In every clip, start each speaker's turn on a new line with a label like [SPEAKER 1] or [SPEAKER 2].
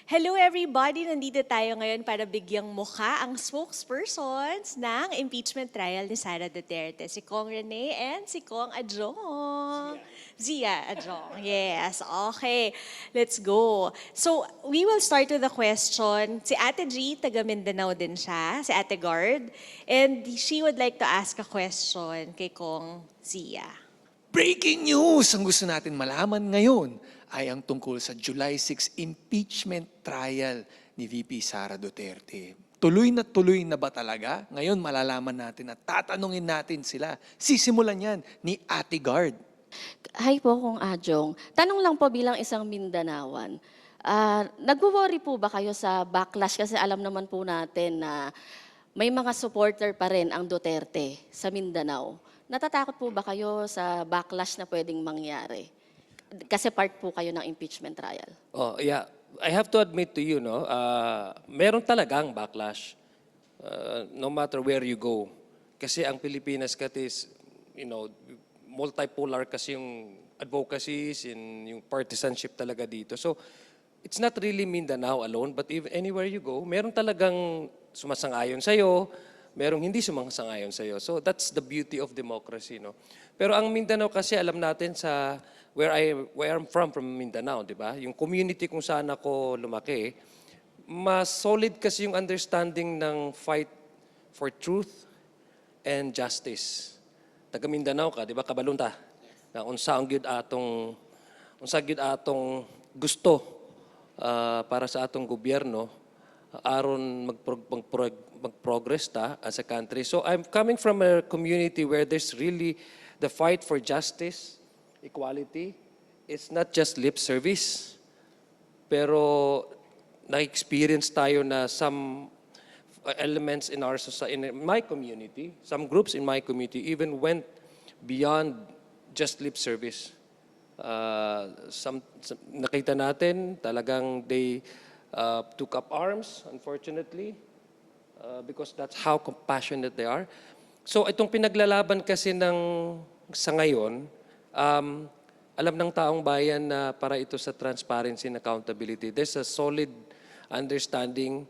[SPEAKER 1] Hello everybody! Nandito tayo ngayon para bigyang mukha ang spokespersons ng impeachment trial ni Sara Duterte. Si Kong Rene and si Kong Adjong. Zia Adjong. Yes, okay. Let's go. So, we will start with the question. Si Ate G, taga Mindanao din siya, si Ate Guard. And she would like to ask a question kay Kong Zia.
[SPEAKER 2] Breaking news! Ang gusto natin malaman ngayon ay ang tungkol sa July 6 impeachment trial ni VP Sara Duterte. Tuloy na ba talaga? Ngayon malalaman natin at tatanungin natin sila. Sisimulan yan ni Ate Guard.
[SPEAKER 3] Hi po, Kong Adjong. Tanong lang po bilang isang Mindanawan. Nagwo-worry po ba kayo sa backlash? Kasi alam naman po natin na may mga supporter pa rin ang Duterte sa Mindanao. Natatakot po ba kayo sa backlash na pwedeng mangyari? Kasi part po kayo ng impeachment trial.
[SPEAKER 4] Oh, yeah. I have to admit to you, no, meron talagang backlash no matter where you go. Kasi ang Pilipinas is, multipolar kasi yung advocacies and yung partisanship talaga dito. So, it's not really Mindanao alone, but if anywhere you go, meron talagang sumasang-ayon sa'yo, merong hindi sumasang-ayon sa'yo. So, that's the beauty of democracy, no? Pero ang Mindanao kasi, alam natin sa where I'm from Mindanao, di ba? Yung community kung saan ako lumaki, mas solid kasi yung understanding ng fight for truth and justice. Taga Mindanao ka, di ba? Kabalunta. Na unsa gyud atong gusto para sa atong gobyerno aron mag-progress ta as a country. So I'm coming from a community where there's really the fight for justice, equality. It's not just lip service. Pero na-experience tayo na some elements in our society, in my community, some groups in my community even went beyond just lip service. Nakita natin talagang they took up arms, unfortunately, because that's how compassionate they are. So itong pinaglalaban kasi sa ngayon, alam ng taong bayan na para ito sa transparency and accountability. There's a solid understanding,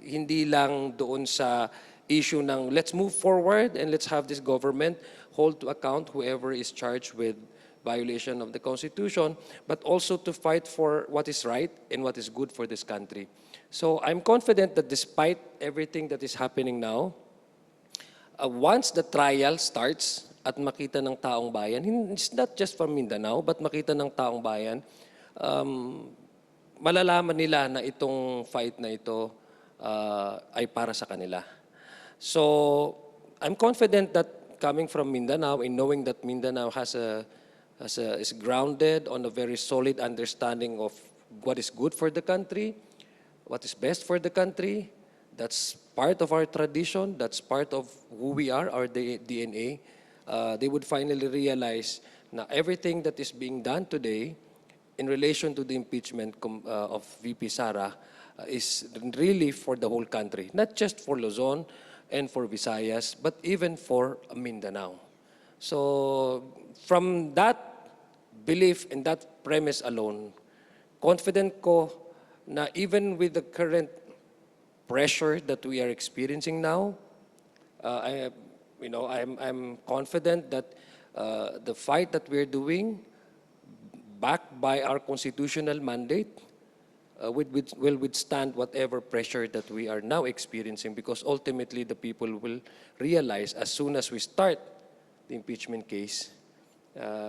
[SPEAKER 4] hindi lang doon sa issue ng let's move forward and let's have this government hold to account whoever is charged with violation of the Constitution, but also to fight for what is right and what is good for this country. So I'm confident that despite everything that is happening now, once the trial starts at makita ng taong bayan, it's not just from Mindanao, but makita ng taong bayan, malalaman nila na itong fight na ito ay para sa kanila. So I'm confident that coming from Mindanao and knowing that Mindanao is grounded on a very solid understanding of what is good for the country, what is best for the country. That's part of our tradition. That's part of who we are, our DNA. They would finally realize na everything that is being done today in relation to the impeachment of VP Sara is really for the whole country, not just for Luzon and for Visayas, but even for Mindanao. So from that belief and that premise alone, confident ko na even with the current pressure that we are experiencing now, I'm confident that the fight that we're doing, backed by our constitutional mandate, will withstand whatever pressure that we are now experiencing, because ultimately the people will realize as soon as we start the impeachment case,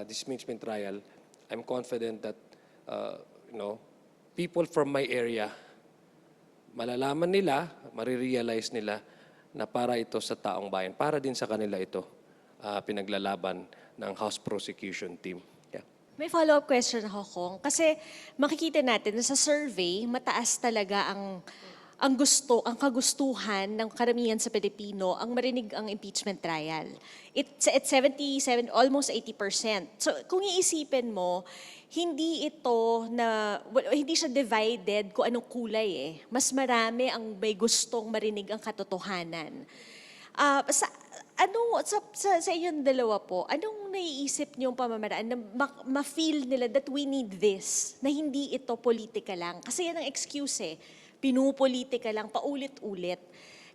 [SPEAKER 4] this impeachment trial, I'm confident that people from my area, malalaman nila, marirealize nila na para ito sa taong bayan, para din sa kanila ito pinaglalaban ng House Prosecution Team. Yeah.
[SPEAKER 1] May follow-up question ako, Kong. Kasi makikita natin na sa survey, mataas talaga ang kagustuhan ng karamihan sa Pilipino ang marinig ang impeachment trial. It's at 77, almost 80%. So kung iisipin mo, hindi siya divided kung anong kulay eh. Mas marami ang may gustong marinig ang katotohanan. sa inyong dalawa po, anong naiisip niyong pamamaraan na ma-feel nila that we need this, na hindi ito politika lang? Kasi yan ang excuse eh. Pinupolitika lang, paulit-ulit.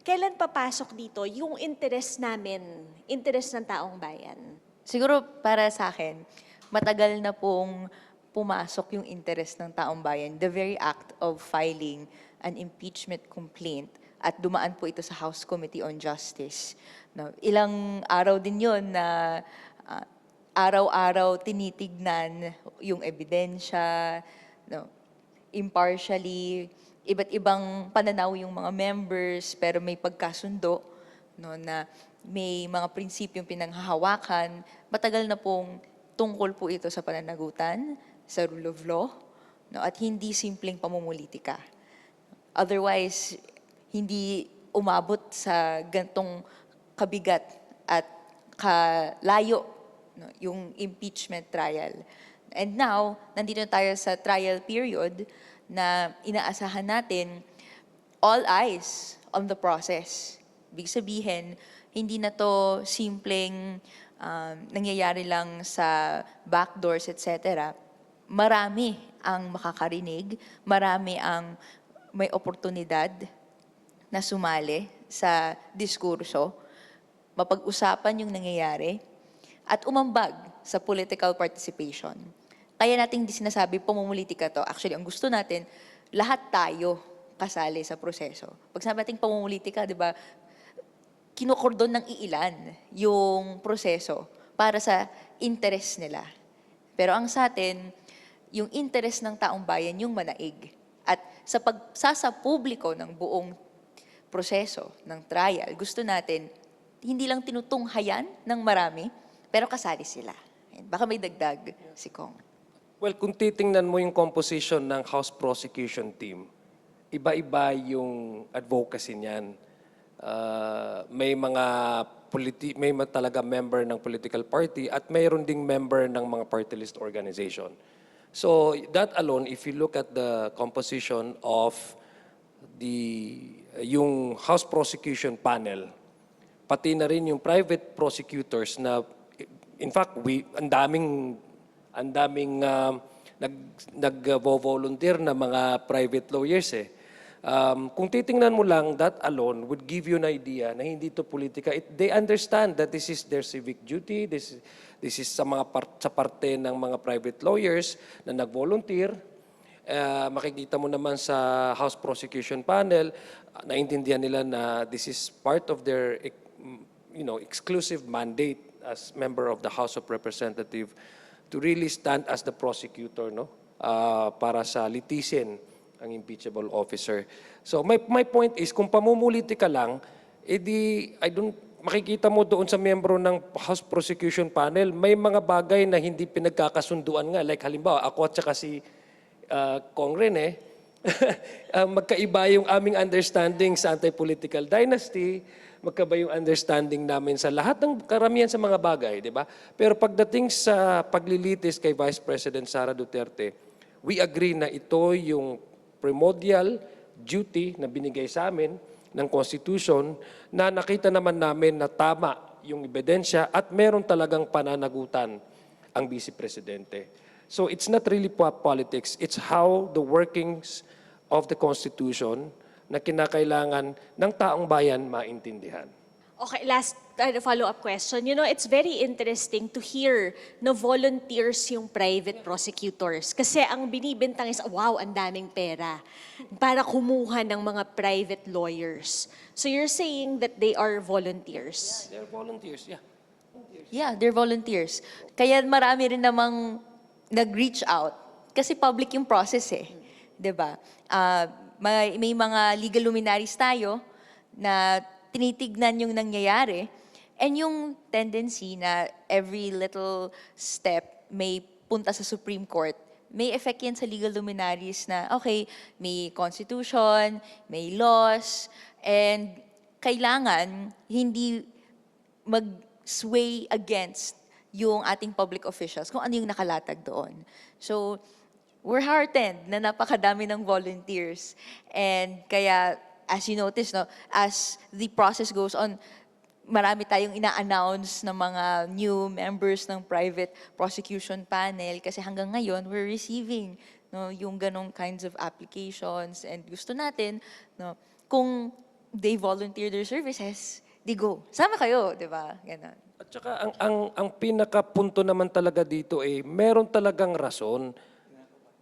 [SPEAKER 1] Kailan papasok dito yung interest namin, interest ng taong bayan?
[SPEAKER 5] Siguro para sa akin, matagal na pong pumasok yung interest ng taong bayan. The very act of filing an impeachment complaint at dumaan po ito sa House Committee on Justice. No, ilang araw din yon na araw-araw tinitignan yung ebidensya, no, impartially, iba't ibang pananaw yung mga members, pero may pagkasundo, no, na may mga prinsipyong pinanghahawakan. Matagal na pong tungkol po ito sa pananagutan, sa rule of law, no, at hindi simpleng pamumulitika. Otherwise, hindi umabot sa gantong kabigat at kalayo, no, yung impeachment trial. And now, nandito na tayo sa trial period na inaasahan natin all eyes on the process. Ibig sabihin, hindi na to simpleng nangyayari lang sa backdoors, etc. Marami ang makakarinig, marami ang may oportunidad na sumali sa diskurso, mapag-usapan yung nangyayari, at umambag sa political participation. Kaya natin hindi sinasabi pamumulitika to. Actually, ang gusto natin, lahat tayo kasali sa proseso. Pag sabi natin pamumulitika, di ba, kinukordon ng iilan yung proseso para sa interest nila. Pero ang sa atin, yung interest ng taong bayan yung manaig. At sa pagsasa publiko ng buong proseso ng trial, gusto natin hindi lang tinutunghayan ng marami, pero kasali sila. Baka may dagdag si Kong.
[SPEAKER 4] Well, kung titingnan mo yung composition ng House Prosecution Team, iba-iba yung advocacy niyan. May talaga member ng political party at mayroon ding member ng mga party list organization. So that alone, if you look at the composition of yung House Prosecution Panel, pati na rin yung private prosecutors na, in fact, ang daming nag-volunteer na mga private lawyers eh. Kung titingnan mo lang, that alone would give you an idea na hindi to politika. They understand that this is their civic duty, this is sa parte ng mga private lawyers na nag-volunteer. Makikita mo naman sa House Prosecution Panel, naintindihan nila na this is part of their exclusive mandate as member of the House of Representatives to really stand as the prosecutor, no, para sa litisin ang impeachable officer. So my point is, kung pamumulitika lang, makikita mo doon sa miyembro ng House Prosecution Panel, may mga bagay na hindi pinagkakasunduan nga. Like halimbawa, ako at saka si Kong Rene, magkaiba yung aming understanding sa anti-political dynasty, magkaiba yung understanding namin sa lahat ng karamihan sa mga bagay, di ba? Pero pagdating sa paglilitis kay Vice President Sara Duterte, we agree na ito yung primordial duty na binigay sa amin ng Constitution na nakita naman namin na tama yung ebidensya at meron talagang pananagutan ang Vice Presidente. So it's not really politics, it's how the workings of the Constitution na kinakailangan ng taong bayan maintindihan.
[SPEAKER 1] Okay, last follow-up question. You know, it's very interesting to hear na volunteers yung private prosecutors. Kasi ang binibintang is, wow, ang daming pera para kumuha ng mga private lawyers. So you're saying that they are volunteers?
[SPEAKER 4] They're volunteers, yeah.
[SPEAKER 5] Yeah, they're volunteers. Kaya marami rin namang nag-reach out. Kasi public yung process eh. 'Di ba? May mga legal luminaries tayo na tinitignan yung nangyayari, and yung tendency na every little step may punta sa Supreme Court, may effect yan sa legal luminaries na, okay, may constitution, may laws, and kailangan hindi mag-sway against yung ating public officials kung ano yung nakalatag doon. So, we're heartened na napakadami ng volunteers. And kaya, as you notice, no, as the process goes on, marami tayong ina-announce ng mga new members ng private prosecution panel kasi hanggang ngayon we're receiving no yung ganong kinds of applications and gusto natin no kung they volunteer their services, di go. Sama kayo, di ba? Ganon.
[SPEAKER 4] At saka ang pinakapunto naman talaga dito meron talagang rason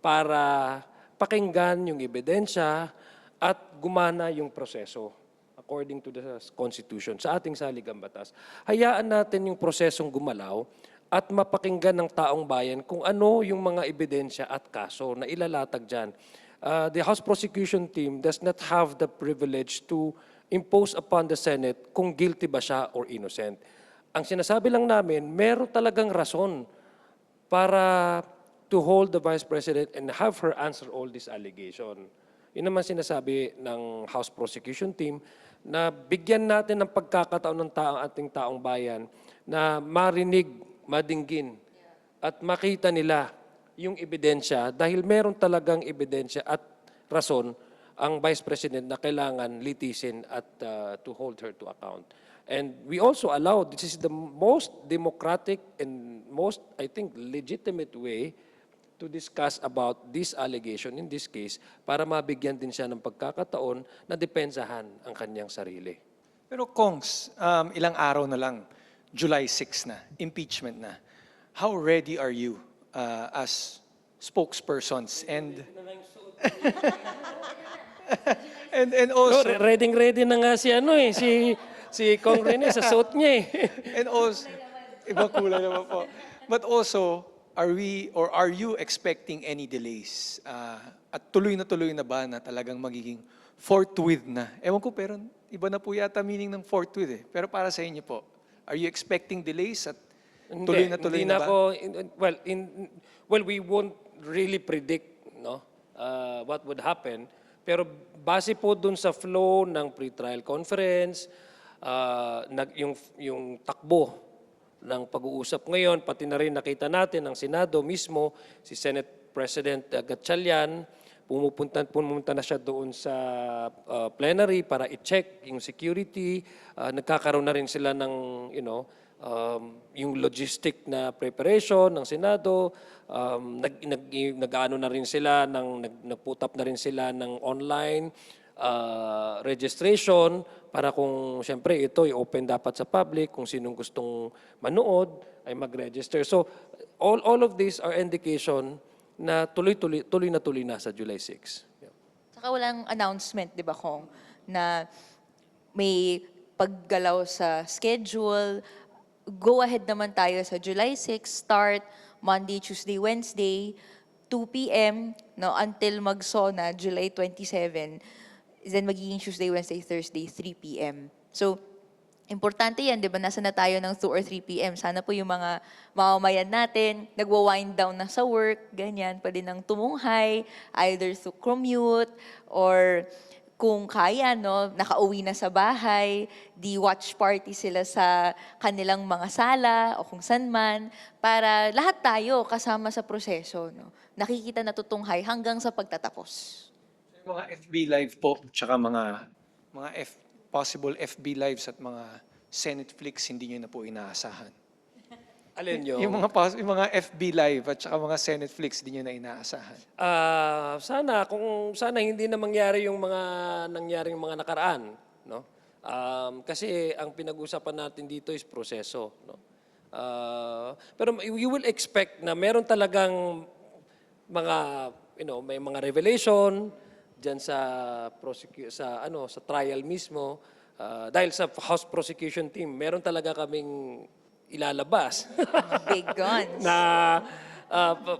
[SPEAKER 4] para pakinggan yung ebidensya at gumana yung proseso according to the Constitution sa ating saligang batas. Hayaan natin yung prosesong gumalaw at mapakinggan ng taong bayan kung ano yung mga ebidensya at kaso na ilalatag dyan. The House Prosecution Team does not have the privilege to impose upon the Senate kung guilty ba siya or innocent. Ang sinasabi lang namin, meron talagang rason para to hold the Vice President and have her answer all this allegation. Yun naman sinasabi ng House Prosecution Team na bigyan natin ng pagkakataon ng ating taong bayan na marinig, madinggin at makita nila yung ebidensya dahil meron talagang ebidensya at rason ang Vice President na kailangan litisin at to hold her to account. And we also allow, this is the most democratic and most, I think, legitimate way to discuss about this allegation in this case para mabigyan din siya ng pagkakataon na depensahan ang kanyang sarili.
[SPEAKER 2] Pero Kongs, ilang araw na lang, July 6 na, impeachment na. How ready are you as spokespersons and also
[SPEAKER 4] Ready na nga si si Kong Rene sa suit niya
[SPEAKER 2] and also ibang kulay naman po. But also, are you expecting any delays? At tuloy na ba na talagang magiging forthwith na? Ewan ko, pero iba na po yata meaning ng forthwith eh. Pero para sa inyo po, are you expecting delays at tuloy na
[SPEAKER 4] hindi
[SPEAKER 2] na ba?
[SPEAKER 4] Well, we won't really predict what would happen. Pero base po dun sa flow ng pre-trial conference, yung takbo ng pag-uusap ngayon, pati na rin nakita natin ang Senado mismo, si Senate President Gatchalian, pumunta na siya doon sa plenary para i-check yung security. Nagkakaroon na rin sila ng, yung logistic na preparation ng Senado. Nag-ano na rin sila, nag-put up na rin sila ng online registration para kung siyempre ito i-open dapat sa public, kung sinong gustong manood ay mag-register. So all of these are indication na tuloy na sa July 6. Yeah.
[SPEAKER 5] Saka walang announcement, di ba, Kong, na may paggalaw sa schedule. Go ahead naman tayo sa July 6, start Monday, Tuesday, Wednesday, 2 p.m. no, until mag-SONA, July 27. Then magiging Tuesday, Wednesday, Thursday, 3 p.m. So, importante yan, di ba? Nasa na tayo ng 2 or 3 p.m. Sana po yung mga mamamayan natin, nagwa-wind down na sa work, ganyan, pwede nang tumunghay, either through commute, or kung kaya, no, nakauwi na sa bahay, di watch party sila sa kanilang mga sala o kung saan man, para lahat tayo kasama sa proseso, no? Nakikita na tutunghay hanggang sa pagtatapos.
[SPEAKER 2] Mga FB Live po, tsaka mga possible FB Lives at mga Senate Flicks, hindi nyo na po inaasahan.
[SPEAKER 4] Alin yun?
[SPEAKER 2] Yung mga FB Live at tsaka mga Senate Flicks, hindi nyo na inaasahan.
[SPEAKER 4] Sana hindi na mangyari yung mga nangyaring mga nakaraan, no? Kasi ang pinag-usapan natin dito is proseso, no? Pero you will expect na meron talagang mga may mga revelation diyan sa trial mismo, dahil sa House Prosecution Team meron talaga kaming ilalabas
[SPEAKER 5] Big guns.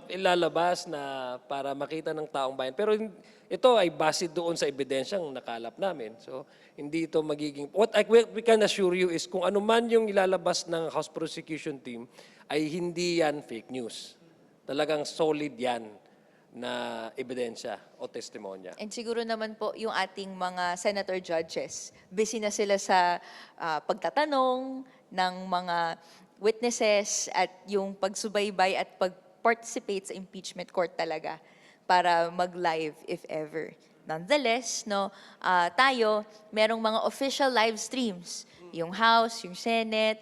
[SPEAKER 4] ilalabas na para makita ng taong bayan. Pero ito ay base doon sa ebidensyang nakalap namin. So hindi ito magiging, we can assure you is kung ano man yung ilalabas ng House Prosecution Team ay hindi yan fake news. Talagang solid yan na ebidensya o testimonya.
[SPEAKER 5] And siguro naman po yung ating mga senator judges, busy na sila sa pagtatanong ng mga witnesses at yung pagsubaybay at pag-participate sa impeachment court talaga para mag-live if ever. Nonetheless, no, tayo, merong mga official live streams. Yung House, yung Senate,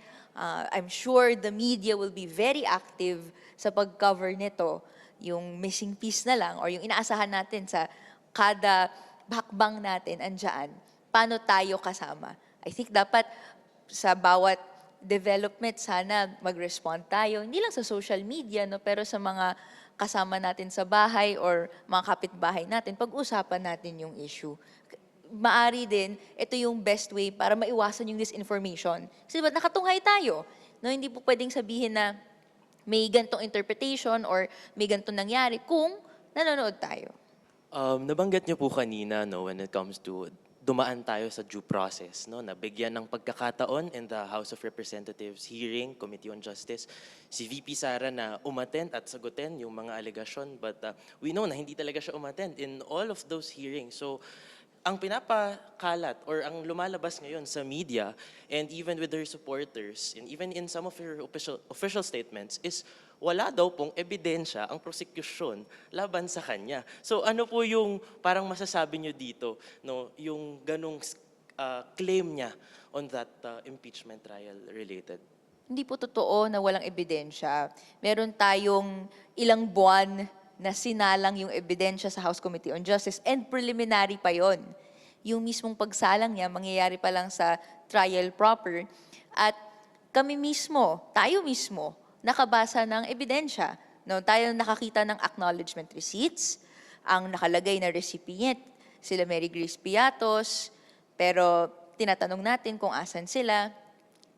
[SPEAKER 5] I'm sure the media will be very active sa pag-cover nito. Yung missing piece na lang or yung inaasahan natin sa kada hakbang natin andyan, paano tayo kasama. I think dapat sa bawat development, sana mag-respond tayo, hindi lang sa social media, no, pero sa mga kasama natin sa bahay or mga kapitbahay natin, pag-usapan natin yung issue. Maari din, ito yung best way para maiwasan yung disinformation. Kasi diba, nakatunghay tayo. No, hindi po pwedeng sabihin na may gantong interpretation or may gantong nangyari kung nanonood tayo.
[SPEAKER 6] Nabanggit niyo po kanina, no, when it comes to dumaan tayo sa due process, no, na bigyan ng pagkakataon in the House of Representatives hearing, Committee on Justice, si VP Sara na umattend at sagutin yung mga allegation, but we know na hindi talaga siya umattend in all of those hearings. So, ang pinapakalat or ang lumalabas ngayon sa media and even with her supporters and even in some of her official statements is wala daw pong ebidensya ang prosecution laban sa kanya. So ano po yung parang masasabi nyo dito, no, yung ganong claim niya on that impeachment trial related?
[SPEAKER 5] Hindi po totoo na walang ebidensya. Meron tayong ilang buwan na sinalang yung ebidensya sa House Committee on Justice and preliminary pa yon. Yung mismong pagsalang niya, mangyayari pa lang sa trial proper. At kami mismo, tayo mismo, nakabasa ng ebidensya. No, tayo nakakita ng acknowledgement receipts, ang nakalagay na recipient, sila Mary Grace Piatos, pero tinatanong natin kung asan sila.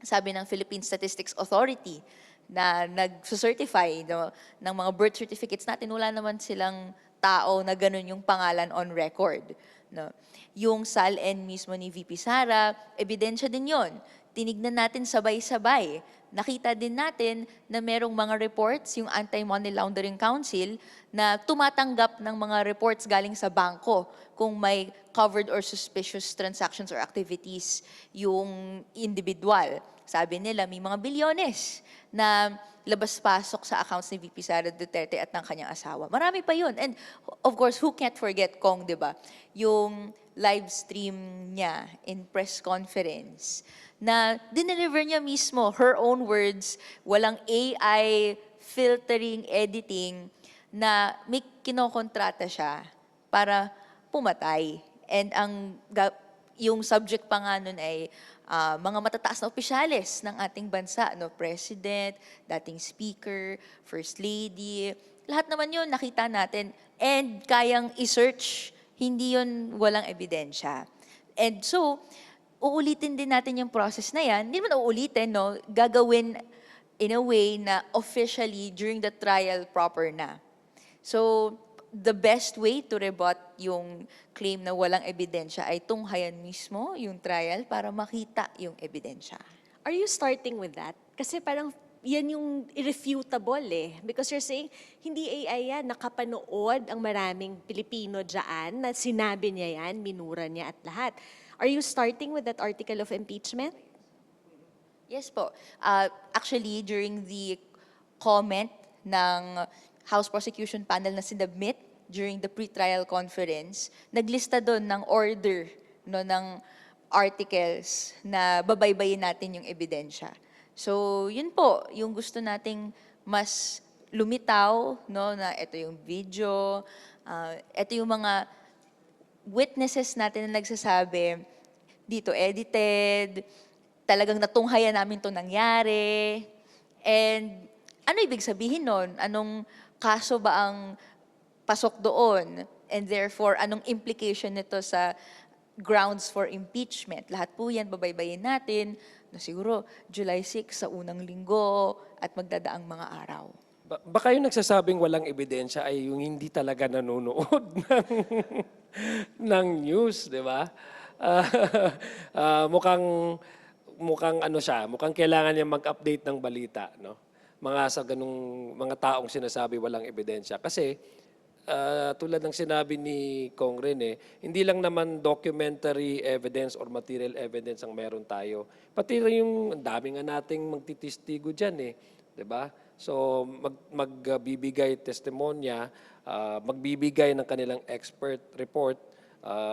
[SPEAKER 5] Sabi ng Philippine Statistics Authority, na nag-certify ng mga birth certificates natin, wala naman silang tao na ganun yung pangalan on record. No? Yung SALN mismo ni VP Sara, ebidensya din yon. Tinignan natin sabay-sabay. Nakita din natin na merong mga reports, yung Anti-Money Laundering Council, na tumatanggap ng mga reports galing sa bangko kung may covered or suspicious transactions or activities yung individual. Sabi nila, may mga bilyones na labas-pasok sa accounts ni VP Sara Duterte at ng kanyang asawa. Marami pa yun. And of course, who can't forget Kong, di ba? Yung live stream niya in press conference na dineliver niya mismo, her own words, walang AI filtering, editing, na may kinokontrata siya para pumatay. And yung subject pa nga nun ay mga matataas na opisyales ng ating bansa, no, President, dating Speaker, First Lady, lahat naman yun nakita natin and kayang i-search, hindi yun walang ebidensya. And so, uulitin din natin yung process na yan, hindi naman uulitin, no, gagawin in a way na officially during the trial proper na. So, the best way to rebut yung claim na walang ebidensya ay tunghayan mismo yung trial para makita yung ebidensya.
[SPEAKER 1] Are you starting with that? Kasi parang yan yung irrefutable eh. Because you're saying, hindi AI yan, nakapanood ang maraming Pilipino dyan na sinabi niya yan, minura niya at lahat. Are you starting with that article of impeachment?
[SPEAKER 5] Yes po. Actually, during the comment ng House Prosecution Panel na sinubmit during the pre-trial conference, naglista doon ng order, no, ng articles na babaybayin natin yung ebidensya. So, yun po, yung gusto nating mas lumitaw, no, na ito yung video, ito yung mga witnesses natin na nagsasabi, dito edited, talagang natunghayan namin to nangyari, and ano ibig sabihin nun? Anong kaso ba ang pasok doon? And therefore, anong implication nito sa grounds for impeachment? Lahat po yan, babaybayin natin na siguro July 6 sa unang linggo at magdadaang mga araw.
[SPEAKER 4] Baka yung nagsasabing walang ebidensya ay yung hindi talaga nanonood ng news, di ba? Mukhang ano siya, mukhang kailangan niya mag-update ng balita, no? Sa ganung mga taong sinasabi walang ebidensya. Kasi tulad ng sinabi ni Kong Rene, hindi lang naman documentary evidence or material evidence ang meron tayo. Pati rin yung dami nga nating magtitistigo dyan eh. 'Di ba? So magbibigay testimonya, magbibigay ng kanilang expert report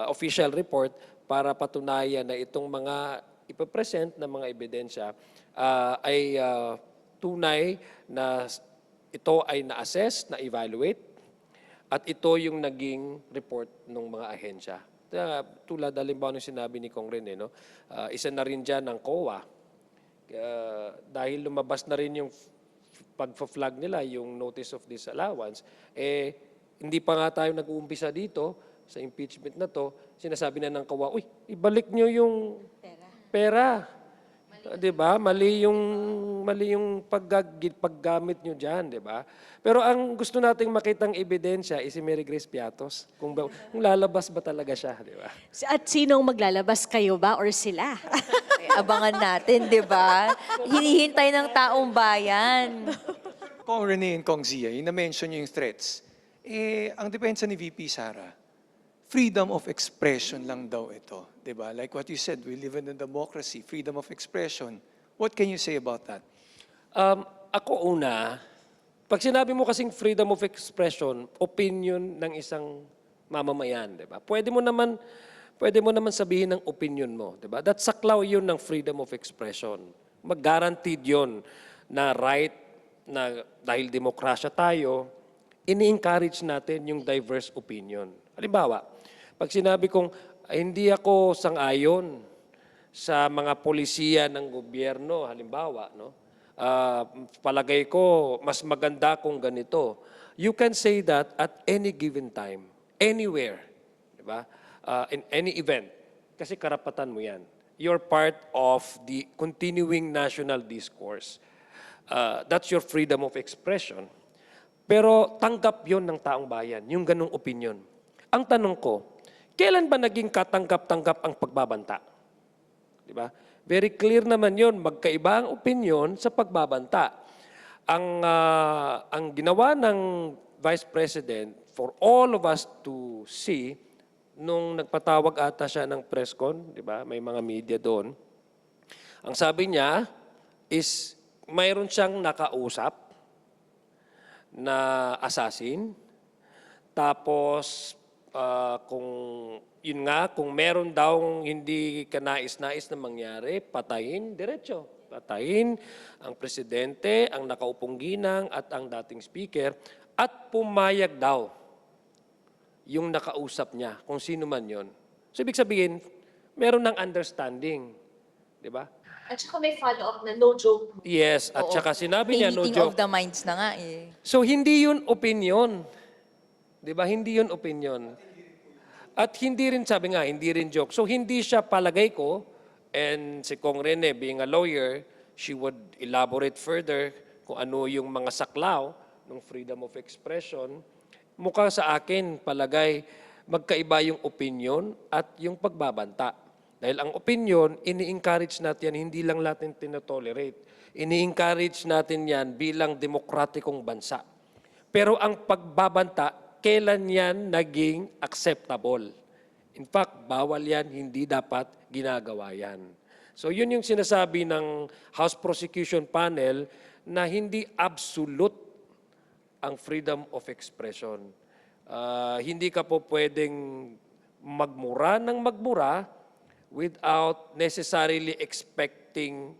[SPEAKER 4] official report para patunayan na itong mga ipapresent na mga ebidensya ay tunay na ito ay na-assess, na-evaluate, at ito yung naging report ng mga ahensya. Tulad halimbawa ng sinabi ni Kong Rene, no? Isa na rin dyan ng COA. Dahil lumabas na rin yung pag-flag nila, yung notice of disallowance, hindi pa nga tayo nag-uumpisa dito sa impeachment na to, sinasabi na ng COA, uy, ibalik nyo yung pera. Di ba? Mali yung paggamit nyo dyan, di ba? Pero ang gusto nating makitang ebidensya is si Mary Grace Piatos. Kung lalabas ba talaga siya, di ba?
[SPEAKER 1] At sinong maglalabas, kayo ba or sila?
[SPEAKER 5] Ay, abangan natin, di ba? Hinihintay ng taong bayan.
[SPEAKER 2] Kong Rene and Kong Zia, yung na-mention nyo yung threats. Ang depensa ni VP Sara, freedom of expression lang daw ito. Diba? Like what you said, we live in a democracy, freedom of expression. What can you say about that?
[SPEAKER 4] Ako una, pag sinabi mo kasing freedom of expression, opinion ng isang mamamayan, di ba? Pwede mo naman sabihin ng opinion mo, di ba? That's saklaw yun ng freedom of expression. Mag-guaranteed yun na right na dahil demokrasya tayo, ini-encourage natin yung diverse opinion. Halimbawa, pag sinabi kong hindi ako sang-ayon sa mga polisiya ng gobyerno, halimbawa, no? Palagay ko, mas maganda kung ganito. You can say that at any given time, anywhere, di ba? In any event, kasi karapatan mo yan. You're part of the continuing national discourse. That's your freedom of expression. Pero tanggap yon ng taong bayan, yung ganong opinion. Ang tanong ko, kailan ba naging katanggap-tanggap ang pagbabanta? Di ba? Very clear naman yon, magkaiba ang opinion sa pagbabanta. Ang ginawa ng Vice President for all of us to see, nung nagpatawag ata siya ng press con, di ba? May mga media doon. Ang sabi niya is mayroon siyang nakausap na assassin. Tapos kung meron daw hindi kanais-nais na mangyari, patayin diretso. Patayin ang presidente, ang nakaupong ginang at ang dating speaker, at pumayag daw yung nakausap niya, kung sino man yon. So ibig sabihin, meron ng understanding. Di ba?
[SPEAKER 7] At saka may follow-up na no joke.
[SPEAKER 4] Yes, at
[SPEAKER 5] Oo.
[SPEAKER 4] saka sinabi niya, no
[SPEAKER 5] Meeting
[SPEAKER 4] joke.
[SPEAKER 5] of the minds na nga eh.
[SPEAKER 4] So hindi yun opinion. 'Di ba? Hindi yun opinion. At hindi rin, sabi nga, hindi rin joke. So hindi siya, palagay ko, and si Kong Rene, being a lawyer, she would elaborate further kung ano yung mga saklaw ng freedom of expression. Mukha sa akin, palagay, magkaiba yung opinion at yung pagbabanta. Dahil ang opinion, ini-encourage natin yan, hindi lang natin tinotolerate. Ini-encourage natin yan bilang demokratikong bansa. Pero ang pagbabanta, kailan yan naging acceptable? In fact, bawal yan, hindi dapat ginagawa yan. So yun yung sinasabi ng House Prosecution Panel na hindi absolute ang freedom of expression. Hindi ka po pwedeng magmura ng magmura without necessarily expecting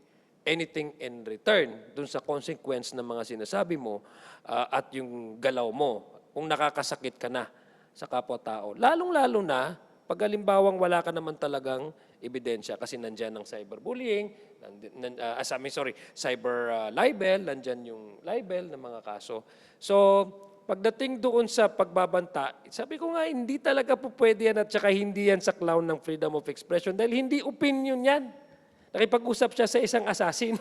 [SPEAKER 4] anything in return dun sa consequence ng mga sinasabi mo at yung galaw mo kung nakakasakit ka na sa kapwa-tao. Lalong-lalo na pag halimbawang wala ka naman talagang ebidensya kasi nandyan ang cyberbullying, cyber libel, nandyan yung libel ng mga kaso. So, pagdating doon sa pagbabanta, sabi ko nga, hindi talaga po pwede yan at saka hindi yan sa clown ng freedom of expression dahil hindi opinion yan. Nakipag-usap siya sa isang assassin.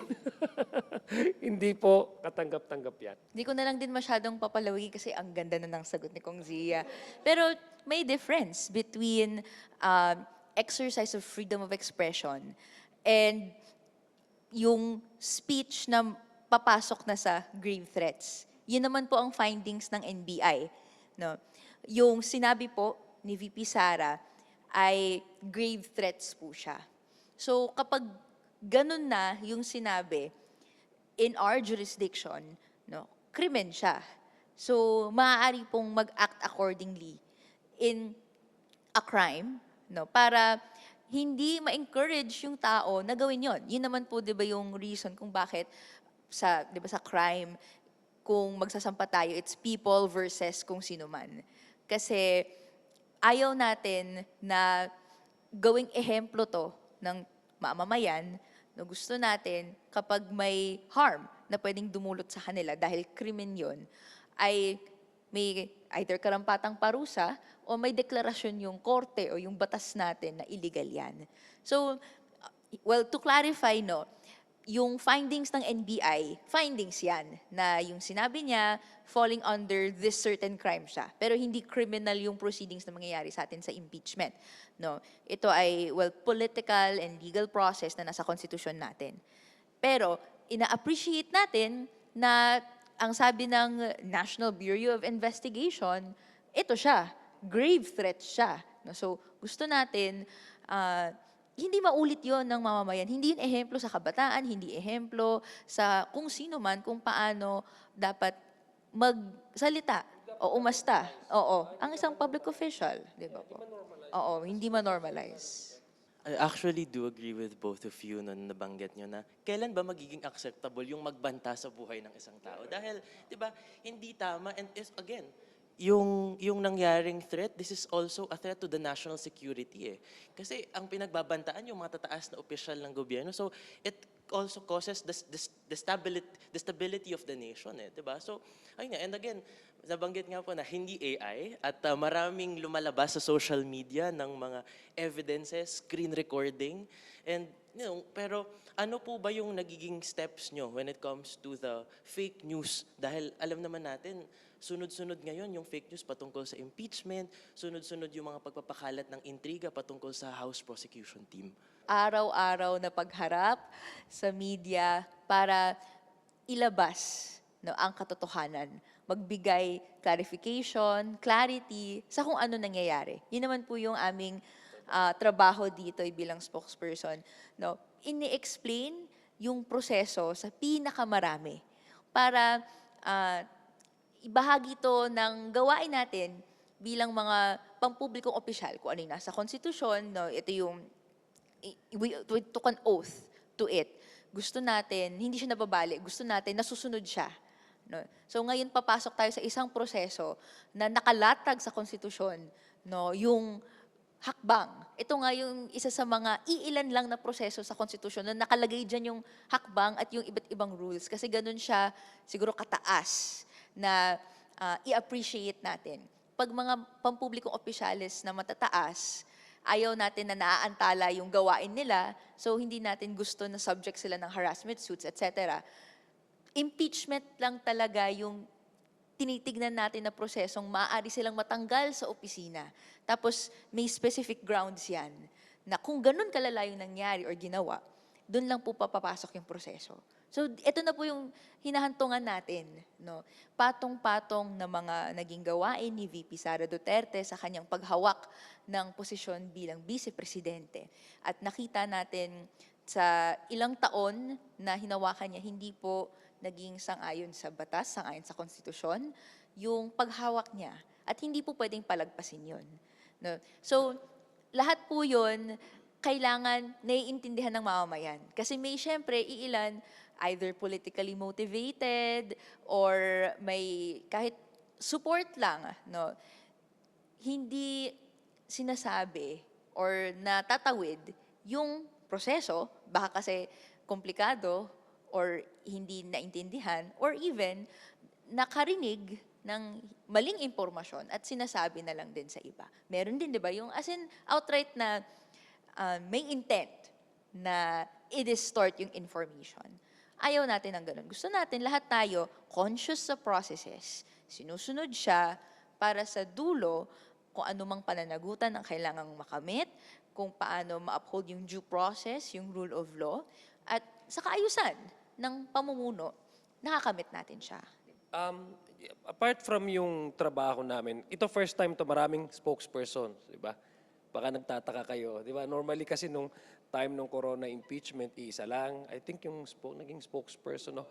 [SPEAKER 4] Hindi po katanggap-tanggap yan.
[SPEAKER 5] Hindi ko na lang din masyadong papalawig kasi ang ganda na ng sagot ni Kong Zia. Pero may difference between exercise of freedom of expression and yung speech na papasok na sa grave threats. Yun naman po ang findings ng NBI. No? Yung sinabi po ni VP Sara ay grave threats po siya. So kapag ganun na yung sinabi, in our jurisdiction, no, krimen siya. So maaari pong mag-act accordingly in a crime, no, para hindi ma-encourage yung tao na gawin yon. Yun naman po 'di ba yung reason kung bakit sa 'di ba sa crime kung magsasampa tayo, it's people versus kung sino man. Kasi ayaw natin na gawing ehemplo to ng mamamayan na gusto natin kapag may harm na pwedeng dumulot sa kanila dahil krimen yon ay may either karampatang parusa o may deklarasyon yung korte o yung batas natin na illegal yan. So, well, to clarify, no, yung findings ng NBI, findings yan, na yung sinabi niya, falling under this certain crime siya. Pero hindi criminal yung proceedings na mangyayari sa atin sa impeachment. No? Ito ay, well, political and legal process na nasa konstitusyon natin. Pero, ina-appreciate natin na ang sabi ng National Bureau of Investigation, ito siya, grave threat siya. No? So, gusto natin, hindi maulit yon ng mamamayan. Hindi yun ehemplo sa kabataan, hindi ehemplo sa kung sino man, kung paano dapat magsalita o umasta. Oo, ang isang public official, di ba po? Oo, hindi ma-normalize.
[SPEAKER 6] I actually do agree with both of you na nabanggit nyo na kailan ba magiging acceptable yung magbanta sa buhay ng isang tao? Dahil, di ba, hindi tama and is again, yung nangyaring threat, this is also a threat to the national security eh. Kasi ang pinagbabantaan yung mga tataas na opisyal ng gobyerno. So it also causes the stability of the nation eh, 'di ba? So ayun nga, and again, nabanggit nga po na hindi AI at maraming lumalabas sa social media ng mga evidences, screen recording, and you know, pero ano po ba yung nagiging steps nyo when it comes to the fake news? Dahil alam naman natin, sunod-sunod ngayon yung fake news patungkol sa impeachment, sunod-sunod yung mga pagpapakalat ng intriga patungkol sa House Prosecution Team.
[SPEAKER 5] Araw-araw na pagharap sa media para ilabas, no, ang katotohanan, magbigay clarification, clarity sa kung ano nangyayari. Yun naman po yung aming trabaho dito bilang spokesperson. No, ini-explain yung proseso sa pinakamarami para ibahagi to ng gawain natin bilang mga pampublikong opisyal. Kung ano yung nasa konstitusyon, no, ito yung we took an oath to it. Gusto natin, hindi siya nababali, gusto natin nasusunod siya. No? So ngayon papasok tayo sa isang proseso na nakalatag sa konstitusyon, no, yung hakbang. Ito nga yung isa sa mga iilan lang na proseso sa konstitusyon na nakalagay dyan yung hakbang at yung iba't ibang rules. Kasi ganun siya siguro kataas na i-appreciate natin. Pag mga pampublikong opisyalis na matataas, ayaw natin na naaantala yung gawain nila, so hindi natin gusto na subject sila ng harassment suits, etc. Impeachment lang talaga yung tinitignan natin na prosesong maaari silang matanggal sa opisina. Tapos may specific grounds yan na kung ganun kalala yung nangyari or ginawa, doon lang po papapasok yung proseso. So ito na po yung hinahantungan natin, no? Patong-patong na mga naging gawain ni VP Sara Duterte sa kanyang paghawak ng posisyon bilang vice-presidente. At nakita natin sa ilang taon na hinawakan niya, hindi po naging sang-ayon sa batas, sang-ayon sa konstitusyon, yung paghawak niya. At hindi po pwedeng palagpasin yun. No? So, lahat po yun, kailangan naiintindihan ng mamamayan. Kasi may syempre, iilan, either politically motivated or may kahit support lang, no? Hindi sinasabi or natatawid yung proseso, baka kasi komplikado or hindi naintindihan or even nakarinig ng maling impormasyon at sinasabi na lang din sa iba. Meron din, di ba, yung as in outright na may intent na i-distort yung information. Ayaw natin ng ganun. Gusto natin lahat tayo conscious sa processes, sinusunod siya para sa dulo kung anumang pananagutan ang kailangang makamit, kung paano ma-uphold yung due process, yung rule of law, at sa kaayusan ng pamumuno, nakakamit natin siya.
[SPEAKER 4] Apart from yung trabaho namin, ito first time to maraming spokespersons, di ba? Baka nagtataka kayo, di ba? Normally kasi nung time ng corona impeachment, isa lang. I think yung naging spokesperson, no?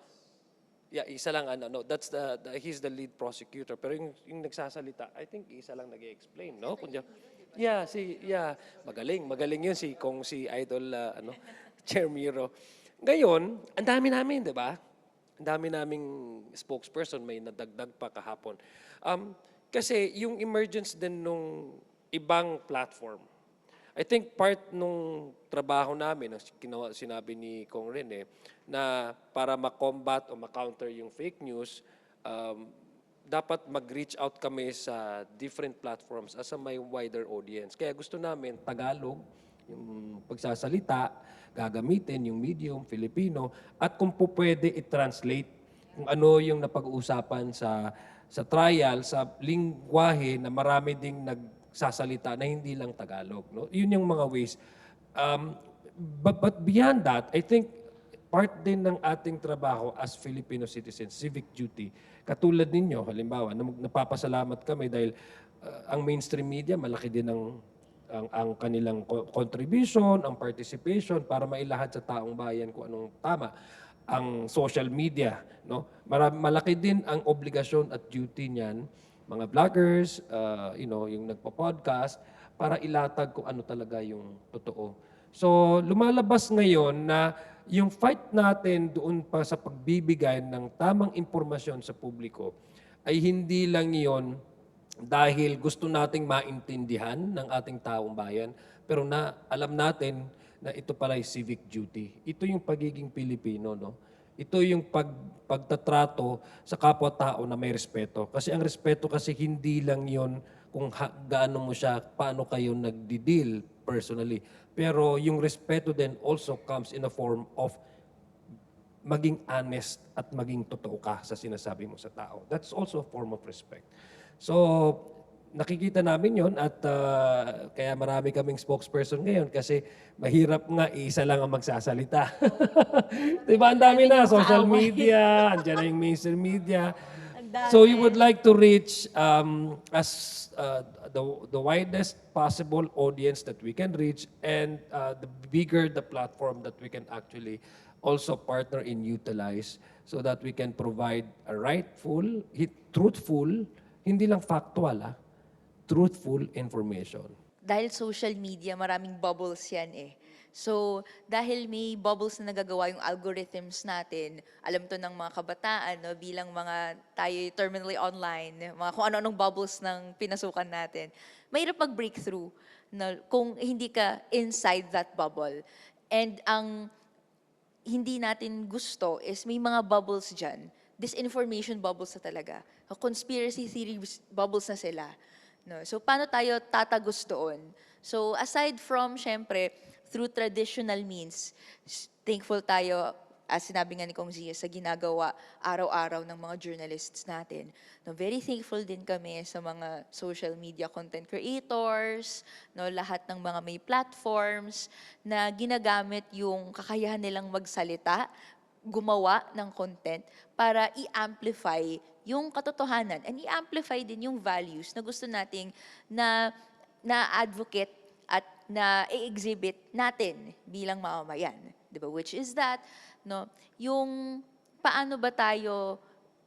[SPEAKER 4] Yeah, isa lang, no, that's he's the lead prosecutor. Pero yung nagsasalita, I think isa lang nag-explain, no? Magaling yun si Idol Chair Miro. Ngayon, ang dami namin, 'di ba? Ang dami naming spokesperson, may nadagdag pa kahapon. Kasi yung emergence din nung ibang platform. I think part nung trabaho namin, sinabi ni Kong Rene, na para ma-combat o ma-counter yung fake news, dapat mag-reach out kami sa different platforms as a may wider audience. Kaya gusto namin Tagalog, yung pagsasalita, gagamitin yung medium, Filipino, at kung po pwede i-translate kung ano yung napag-uusapan sa trial, sa lingwahe na marami ding nagsasalita na hindi lang Tagalog. No? Yun yung mga ways. But beyond that, I think part din ng ating trabaho as Filipino citizens, civic duty. Katulad ninyo, halimbawa, napapasalamat kami dahil ang mainstream media, malaki din ang kanilang contribution, ang participation para mailahad sa taong bayan kung anong tama. Ang social media, no? Malaki din ang obligasyon at duty niyan, mga vloggers, yung nagpo-podcast, para ilatag kung ano talaga yung totoo. So, lumalabas ngayon na yung fight natin doon pa sa pagbibigay ng tamang impormasyon sa publiko ay hindi lang iyon dahil gusto nating maintindihan ng ating taong bayan, pero alam natin na ito pala ay civic duty. Ito yung pagiging Pilipino, no? Ito yung pagtatrato sa kapwa-tao na may respeto. Kasi ang respeto kasi hindi lang yon kung gaano mo siya, paano kayo nagdi-deal personally. Pero yung respeto din also comes in a form of maging honest at maging totoo ka sa sinasabi mo sa tao. That's also a form of respect. So, nakikita namin yon at kaya marami kaming spokesperson ngayon kasi mahirap nga isa lang ang magsasalita. Diba? Ang dami na. Social media, andyan na yung mainstream media. So we would like to reach the widest possible audience that we can reach and the bigger the platform that we can actually also partner in utilize so that we can provide a rightful, truthful, hindi lang factual, truthful information.
[SPEAKER 5] Dahil social media, maraming bubbles yan eh. So, dahil may bubbles na nagagawa yung algorithms natin, alam to ng mga kabataan, no, bilang mga tayo terminally online, mga kung ano-anong bubbles ng pinasukan natin, mahirap mag-breakthrough no, kung hindi ka inside that bubble. And ang hindi natin gusto is may mga bubbles dyan, disinformation bubbles na talaga, conspiracy theory bubbles na sila. No? So, paano tayo tatagos doon? So, aside from, syempre, through traditional means, thankful tayo, as sinabi nga ni Kong Zia, sa ginagawa araw-araw ng mga journalists natin. No, very thankful din kami sa mga social media content creators, no, lahat ng mga may platforms na ginagamit yung kakayahan nilang magsalita, gumawa ng content para i-amplify yung katotohanan and i-amplify din yung values na gusto nating na-advocate at na-exhibit natin bilang mamamayan. Diba? Which is that, no, yung paano ba tayo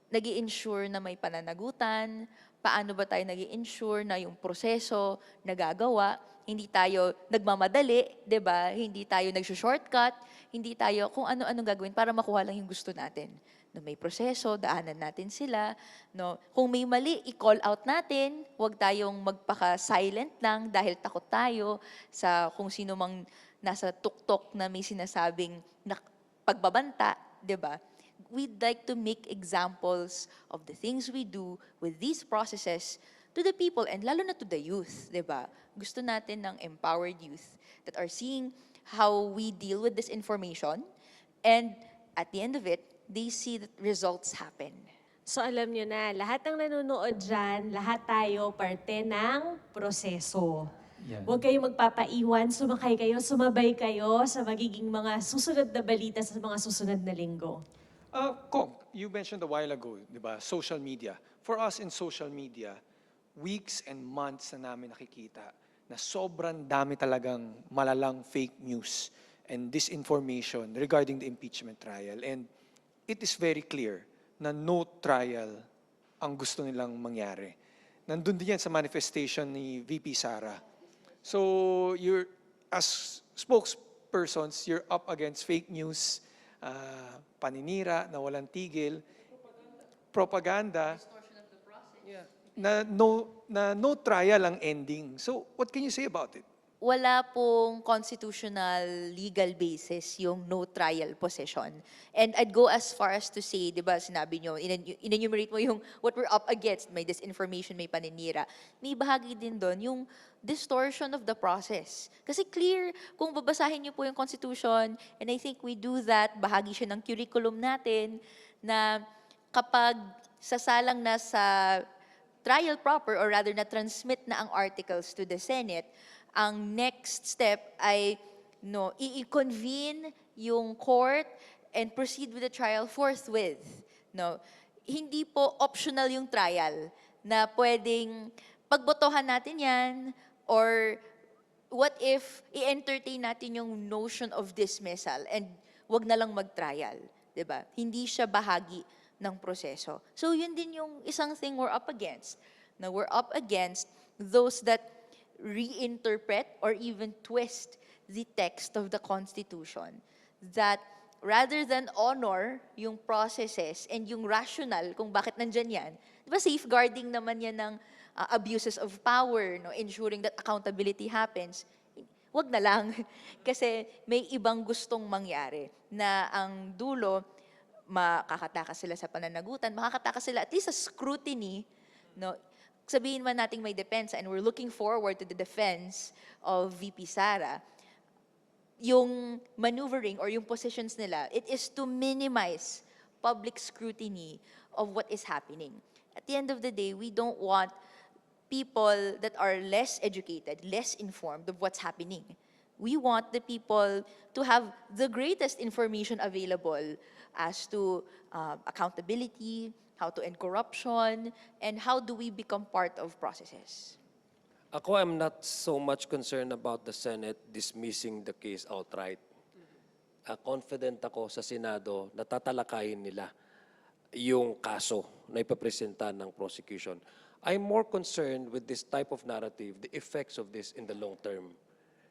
[SPEAKER 5] nag-i-ensure na may pananagutan, paano ba tayo nag-i-ensure na yung proseso nagagawa, hindi tayo nagmamadali, 'di ba? Hindi tayo nagso-shortcut, hindi tayo kung ano-anong gagawin para makuha lang yung gusto natin. No, may proseso, daanan natin sila. No, kung may mali, i-call out natin. Huwag tayong magpaka-silent lang dahil takot tayo sa kung sino mang nasa tuktok na may sinasabing pagbabanta, 'di ba? We'd like to make examples of the things we do with these processes to the people and lalo na to the youth, 'di ba? Gusto natin ng empowered youth that are seeing how we deal with this information and at the end of it, they see that results happen.
[SPEAKER 1] So alam nyo na, lahat ng nanonood dyan, lahat tayo parte ng proseso.
[SPEAKER 2] Yan.
[SPEAKER 1] Huwag kayong magpapaiwan, sumakay kayo, sumabay kayo sa magiging mga susunod na balita sa mga susunod na linggo.
[SPEAKER 2] Kong, you mentioned a while ago, di ba, social media. For us in social media, weeks and months na namin nakikita na sobrang dami talagang malalang fake news and disinformation regarding the impeachment trial. And it is very clear na no trial ang gusto nilang mangyari. Nandun din yan sa manifestation ni VP Sara. So you're, as spokespersons, you're up against fake news, paninira na walang tigil, propaganda, na no trial ang ending. So what can you say about it?
[SPEAKER 5] Wala pong constitutional legal basis yung no trial position. And I'd go as far as to say, di ba, sinabi nyo, in-enumerate mo yung what we're up against, may disinformation, may paninira. May bahagi din doon yung distortion of the process. Kasi clear, kung babasahin nyo po yung Constitution, and I think we do that, bahagi siya ng curriculum natin, na kapag sasalang na sa trial proper, or rather na transmit na ang articles to the Senate, ang next step ay i-convene yung court and proceed with the trial forthwith. No? Hindi po optional yung trial na pwedeng pagbotohan natin yan, or what if i-entertain natin yung notion of dismissal and wag na lang mag-trial, 'di ba? Hindi siya bahagi ng proseso. So yun din yung isang thing we're up against. Na we're up against those that reinterpret or even twist the text of the Constitution, that rather than honor yung processes and yung rationale kung bakit nandyan yan, di ba safeguarding naman yan ng abuses of power, no, ensuring that accountability happens, wag na lang. Kasi may ibang gustong mangyari na ang dulo, makakatakas sila sa pananagutan, makakatakas sila at least sa scrutiny, no. Sabihin man nating may depensa, and we're looking forward to the defense of VP Sara, yung maneuvering or yung positions nila, it is to minimize public scrutiny of what is happening. At the end of the day, we don't want people that are less educated, less informed of what's happening. We want the people to have the greatest information available as to accountability, how to end corruption, and how do we become part of processes.
[SPEAKER 4] Ako, I'm not so much concerned about the Senate dismissing the case outright. Confident ako sa Senado na tatalakayin nila yung kaso na ipapresenta ng prosecution. I'm more concerned with this type of narrative, the effects of this in the long term.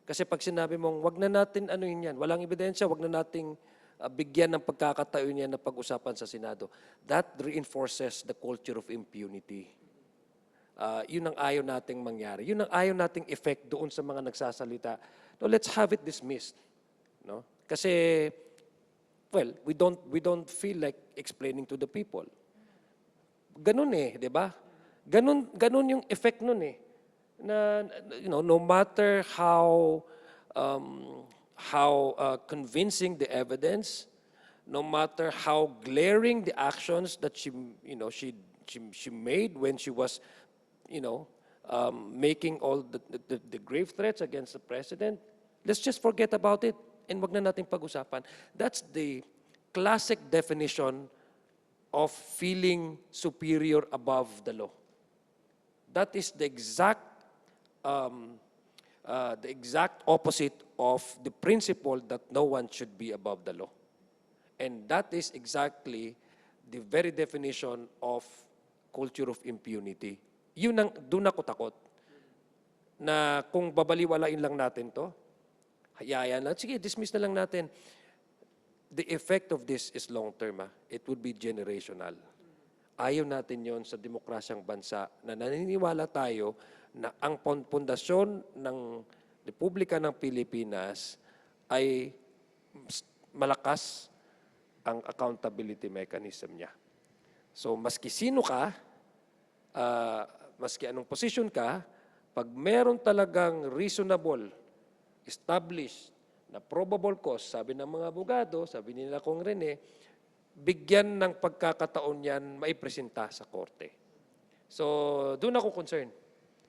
[SPEAKER 4] Kasi pag sinabi mong, wag na natin ano yan, walang ebidensya, wag na nating bigyan ng pagkakataon yan na pag-usapan sa Senado. That reinforces the culture of impunity. Yun ang ayaw nating mangyari. Yun ang ayaw nating effect doon sa mga nagsasalita. No, let's have it dismissed. No? Kasi, well, we don't feel like explaining to the people. Ganun di ba? Ganun yung effect nun Na, no matter how convincing the evidence, no matter how glaring the actions that she made when she was, making all the grave threats against the president, let's just forget about it and wag na nating pag-usapan. That's the classic definition of feeling superior above the law. That is the exact opposite of the principle that no one should be above the law. And that is exactly the very definition of culture of impunity. Doon ako takot. Na kung babaliwalain lang natin to, hayaan lang, sige, dismiss na lang natin. The effect of this is long-term. It would be generational. Ayaw natin yon sa demokrasyang bansa na naniniwala tayo na ang pundasyon ng Republika ng Pilipinas ay malakas ang accountability mechanism niya. So, maski sino ka, maski anong position ka, pag meron talagang reasonable, established, na probable cause, sabi ng mga abogado, sabi nila Kong Rene, bigyan ng pagkakataon yan maipresenta sa korte. So, doon ako concerned.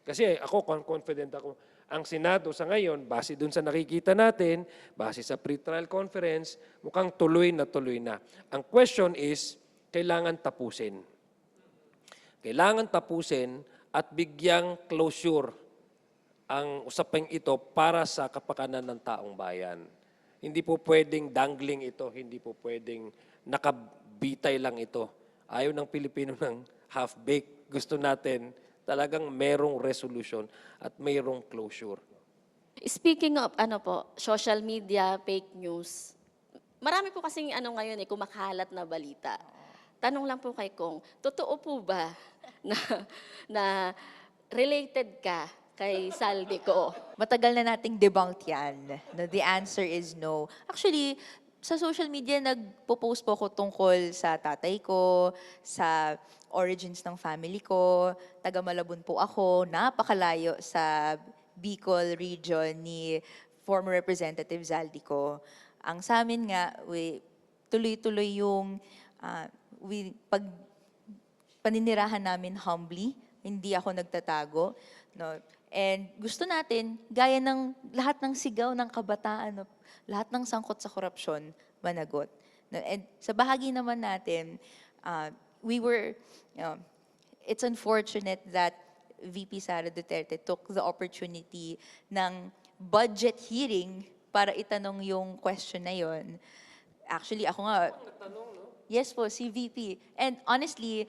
[SPEAKER 4] Kasi ako, confident ako, ang Senado sa ngayon, base doon sa nakikita natin, base sa pre-trial conference, mukhang tuloy na tuloy na. Ang question is, kailangan tapusin. Kailangan tapusin at bigyang closure ang usaping ito para sa kapakanan ng taong bayan. Hindi po pwedeng dangling ito, hindi po pwedeng nakabitay lang ito. Ayaw ng Pilipino ng half-baked. Gusto natin talagang merong resolution at mayroong closure.
[SPEAKER 3] Speaking of ano po, social media, fake news, marami po kasing ano ngayon kumakalat na balita. Tanong lang po kay Kong, totoo po ba na, na related ka kay Saldico?
[SPEAKER 5] Matagal na nating debunked yan. No, the answer is no. Actually, sa social media, nagpo-post po ako tungkol sa tatay ko, sa origins ng family ko. Taga Malabon po ako, napakalayo sa Bicol region ni former Representative Zaldico. Ang sa amin nga, tuloy-tuloy yung paninirahan namin humbly, hindi ako nagtatago, no? And gusto natin, gaya ng lahat ng sigaw ng kabataan, no? Lahat ng sangkot sa korupsyon, managot. No? And sa bahagi naman natin, we were, it's unfortunate that VP Sara Duterte took the opportunity ng budget hearing para itanong yung question na yon. Actually, ako nga, yes po, si VP. And honestly,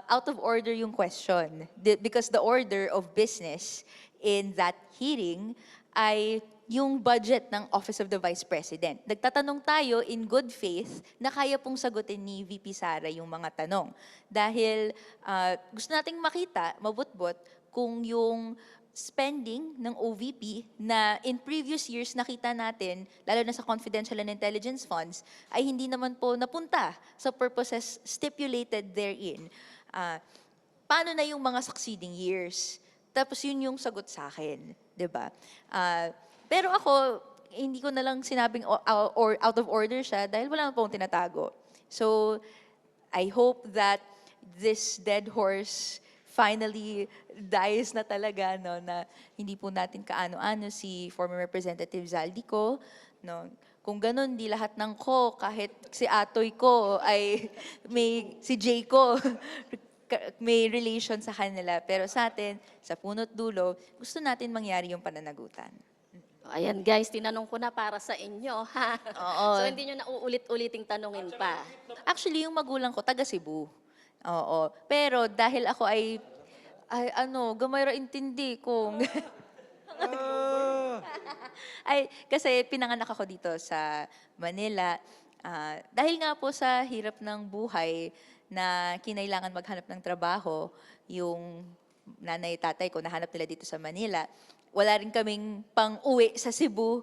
[SPEAKER 5] out of order yung question. Because the order of business in that hearing ay yung budget ng Office of the Vice President. Nagtatanong tayo in good faith na kaya pong sagutin ni VP Sara yung mga tanong. Dahil gusto nating makita, mabutbot, kung yung spending ng OVP na in previous years nakita natin, lalo na sa confidential and intelligence funds, ay hindi naman po napunta sa purposes stipulated therein. Paano na yung mga succeeding years? Tapos yun yung sagot sa akin, 'di ba? Pero ako, hindi ko na lang sinabing or out of order siya dahil wala na pong tinatago. So, I hope that this dead horse finally dies na talaga, no, na hindi po natin kaano-ano si former Representative Zaldico, no. Kung ganun, di lahat ng ko, kahit si Atoy ko ay si Jay ko, may relation sa kanila. Pero sa atin, sa punot dulo, gusto natin mangyari yung pananagutan.
[SPEAKER 3] Ayan guys, tinanong ko na para sa inyo, ha?
[SPEAKER 5] Oo.
[SPEAKER 3] So hindi nyo na uulit-uliting tanungin pa.
[SPEAKER 5] Actually, yung magulang ko, taga Cebu. Oo. Pero dahil ako ay gamay ra intindi kung... ay, kasi pinanganak ako dito sa Manila. Dahil nga po sa hirap ng buhay na kinailangan maghanap ng trabaho, yung nanay tatay ko nahanap nila dito sa Manila. Wala rin kaming pang-uwi sa Cebu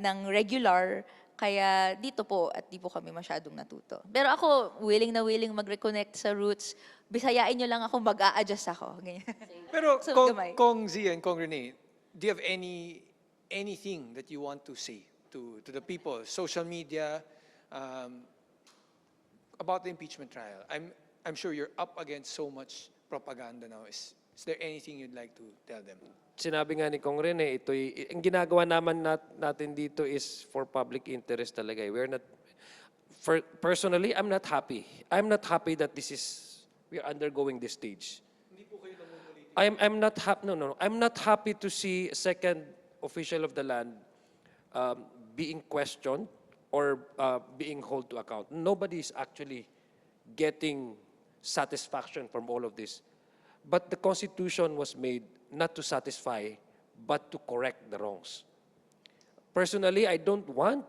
[SPEAKER 5] ng regular, kaya dito po at di po kami masyadong natuto. Pero ako, willing na willing mag-reconnect sa roots. Bisayain nyo lang ako, mag-a-adjust ako. Ganyan.
[SPEAKER 2] Pero
[SPEAKER 5] So,
[SPEAKER 2] Kong,
[SPEAKER 5] gamay.
[SPEAKER 2] Kong Zia and Kong Rene, do you have anything that you want to say to the people, social media, about the impeachment trial? I'm sure you're up against so much propaganda now. Is there anything you'd like to tell them?
[SPEAKER 4] Sinabi nga ni Kong Rene, ang ginagawa naman natin dito is for public interest talaga. We're not, personally, I'm not happy. I'm not happy that we are undergoing this stage. I'm not happy. No. I'm not happy to see a second official of the land being questioned or being held to account. Nobody is actually getting satisfaction from all of this. But the Constitution was made not to satisfy, but to correct the wrongs. Personally, I don't want,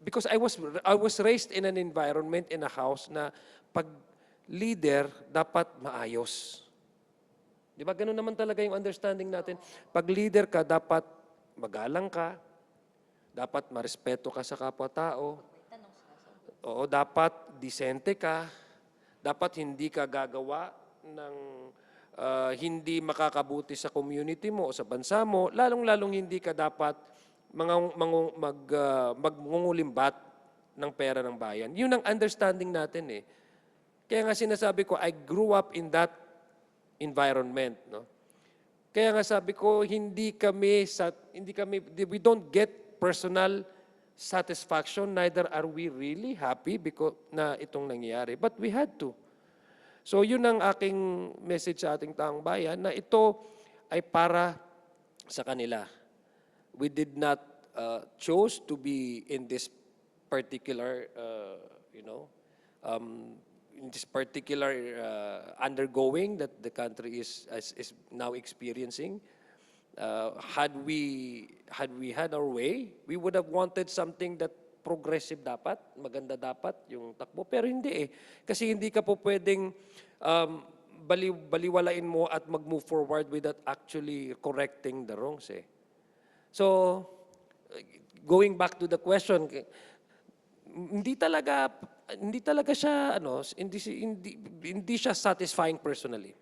[SPEAKER 4] because I was raised in an environment, in a house na pag leader, dapat maayos. Di ba? Ganun naman talaga yung understanding natin. Pag leader ka, dapat magalang ka, dapat marespeto ka sa kapwa-tao, oo, dapat disente ka, dapat hindi ka gagawa ng hindi makakabuti sa community mo o sa bansa mo, lalong-lalong hindi ka dapat magngungulimbat ng pera ng bayan. Yun ang understanding natin eh. Kaya nga sinasabi ko, I grew up in that environment. No? Kaya nga sabi ko, we don't get personal satisfaction, neither are we really happy because na itong nangyayari. But we had to. So yun ang aking message sa ating taong bayan na ito ay para sa kanila. We did not chose to be in this particular, in this particular undergoing that the country is now experiencing. Had we had our way, we would have wanted something that progressive dapat, maganda dapat yung takbo. Pero hindi eh. Kasi hindi ka po pwedeng baliwalain mo at mag-move forward without actually correcting the wrongs eh. So, going back to the question, hindi talaga siya hindi siya satisfying personally.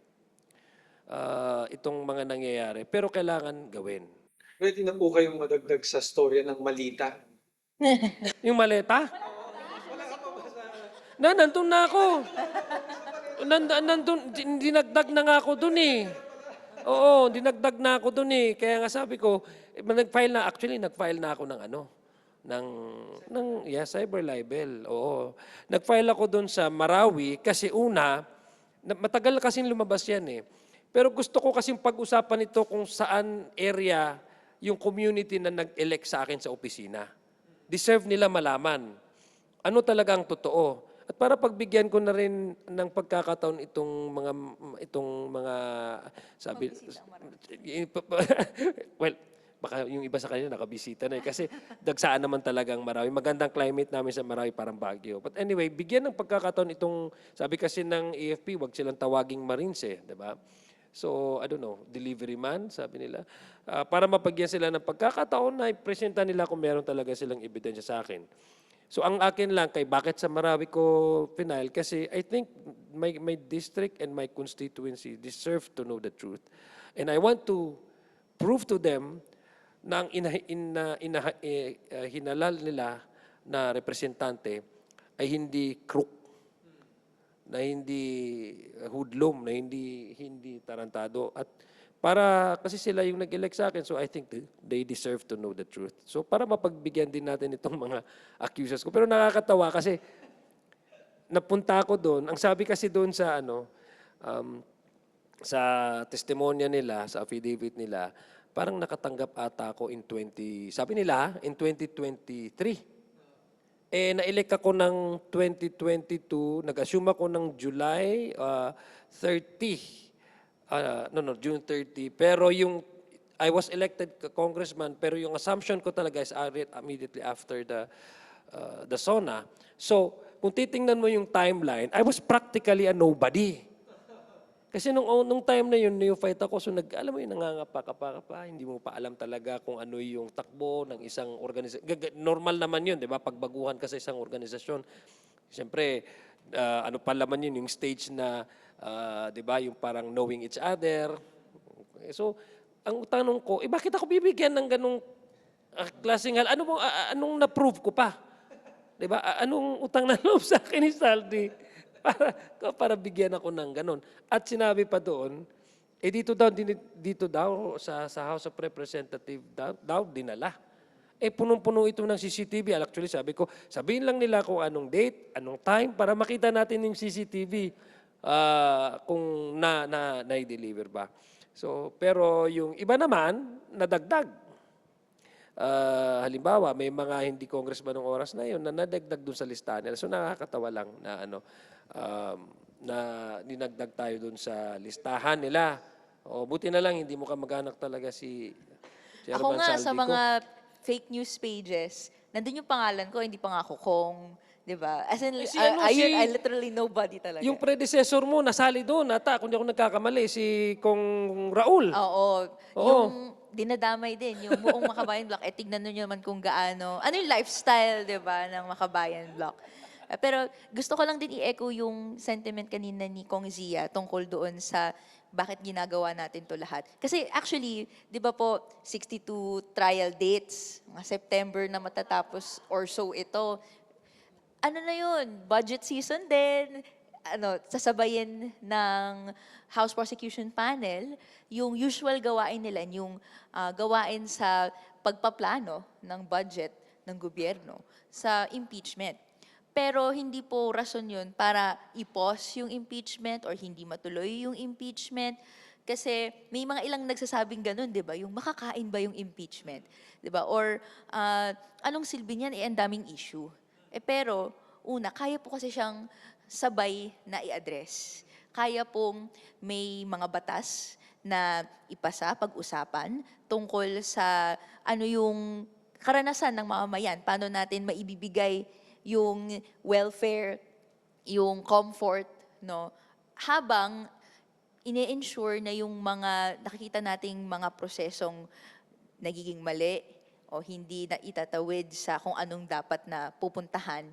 [SPEAKER 4] Itong mga nangyayari, pero kailangan gawin.
[SPEAKER 2] Ready na po kayong madagdag sa storya ng Malita?
[SPEAKER 4] Yung maleta? Nandun na ako. Nandun, dinagdag na nga ako dun eh. Oo, dinagdag na ako dun eh. Kaya nga sabi ko, nag-file na ako ng cyber libel. Oo. Nag-file ako dun sa Marawi kasi una, matagal kasing lumabas yan eh. Pero gusto ko kasing pag-usapan ito kung saan area yung community na nag-elect sa akin sa opisina. Deserve nila malaman. Ano talaga ang totoo? At para pagbigyan ko na rin ng pagkakataon itong mga sabi well, baka yung iba sa kanila nakabisita na eh. Kasi dagsaan naman talagang Marawi. Magandang climate namin sa Marawi, parang Baguio. But anyway, bigyan ng pagkakataon itong, sabi kasi ng AFP, wag silang tawaging Marines eh, di ba? So, I don't know, delivery man, sabi nila. Para mapagyan sila ng pagkakataon na ipresenta nila kung meron talaga silang ebidensya sa akin. So, ang akin lang kay bakit sa Marawi ko final, kasi I think my district and my constituency deserve to know the truth. And I want to prove to them na ang hinalal nila na representante ay hindi crook, na hindi hoodlum, na hindi tarantado. At para kasi sila yung nag-elect sa akin, so I think they deserve to know the truth. So para mapagbigyan din natin itong mga accusers ko. Pero nakakatawa kasi napunta ako doon. Ang sabi kasi doon sa sa testimonya nila, sa affidavit nila, parang nakatanggap ata ako in 2023. Eh, na-elect ako ng 2022, nag-assume ako ng July 30. June 30. Pero I was elected congressman, pero yung assumption ko talaga is immediately after the SONA. So, kung titingnan mo yung timeline, I was practically a nobody. Kasi nung time na yun, yung fight ako, so alam mo yung nangangapa pa, hindi mo pa alam talaga kung ano yung takbo ng isang organisasyon. Normal naman yun, di ba? Pagbaguhan ka sa isang organisasyon. Siyempre, ano pa laman yun, yung stage na, di ba, yung parang knowing each other. So, ang tanong ko, bakit ako bibigyan ng ganong klaseng hal? Anong na-prove ko pa? Di ba? Anong utang na loob sa akin ni Saldi? Para bigyan ako ng ganon. At sinabi pa doon, dito daw sa House of Representatives daw dinala. Punong-puno ito ng CCTV. Actually, sabi ko, sabihin lang nila kung anong date, anong time, para makita natin yung CCTV kung na-deliver ba. So, pero yung iba naman, nadagdag. Halimbawa, may mga hindi congressman ng oras na yun na nadagdag dun sa listahan nila. So, nakakatawa lang na na dinagdag tayo dun sa listahan nila. O, buti na lang, hindi mo kamag-anak talaga si
[SPEAKER 5] Ako
[SPEAKER 4] Herman
[SPEAKER 5] nga,
[SPEAKER 4] Saldi
[SPEAKER 5] sa
[SPEAKER 4] ko.
[SPEAKER 5] mga fake news pages, nandun yung pangalan ko, hindi pa nga ako Kong. Diba? As in, I literally nobody talaga.
[SPEAKER 4] Yung predecessor mo, nasali doon. Kung di ako nagkakamali, si Kong Raul.
[SPEAKER 5] Oo.
[SPEAKER 4] Oo.
[SPEAKER 5] Yung dinadamay din, yung buong Makabayan Block, tignan nyo naman kung gaano, ano yung lifestyle, di ba, ng Makabayan Block. Pero gusto ko lang din i-echo yung sentiment kanina ni Kong Zia tungkol doon sa bakit ginagawa natin to lahat. Kasi actually, di ba po, 62 trial dates, mga September na matatapos or so ito. Ano na yun, budget season din, sasabayin ng House Prosecution Panel, yung usual gawain nila, yung gawain sa pagpaplano ng budget ng gobyerno sa impeachment. Pero hindi po rason yun para i-pause yung impeachment or hindi matuloy yung impeachment. Kasi may mga ilang nagsasabing ganun, di ba? Yung makakain ba yung impeachment? Di ba? Or anong silbi niyan? Ang daming issue. Pero, una, kaya po kasi siyang sabay na i-address. Kaya pong may mga batas na ipasa, pag-usapan tungkol sa ano yung karanasan ng mamamayan, paano natin maibibigay yung welfare, yung comfort, no? Habang ine-ensure na yung mga nakikita nating mga prosesong nagiging mali o hindi na itatawid sa kung anong dapat na pupuntahan,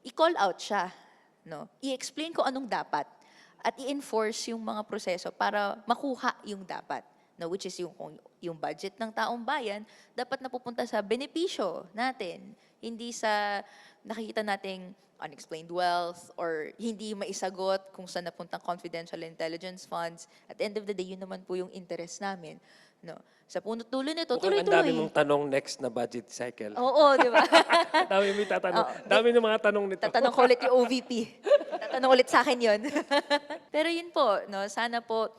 [SPEAKER 5] i-call out siya, no? I-explain kung anong dapat at i-enforce yung mga proseso para makuha yung dapat, no? Which is yung budget ng taong bayan dapat napupunta sa benepisyo natin, hindi sa nakikita nating unexplained wealth or hindi maisagot kung saan napuntang confidential intelligence funds. At the end of the day, yun naman po yung interest namin. No? Sa punot dulo nito,
[SPEAKER 4] Mukhang ang dami
[SPEAKER 5] tuloy-tuloy.
[SPEAKER 4] mong tanong next na budget cycle.
[SPEAKER 5] Oo, di ba?
[SPEAKER 4] Dami mo tatanong. Dami ng mga tanong nito.
[SPEAKER 5] Tatanong ko ulit yung OVP. Tatanong ulit sa akin yun. Pero yun po, no, sana po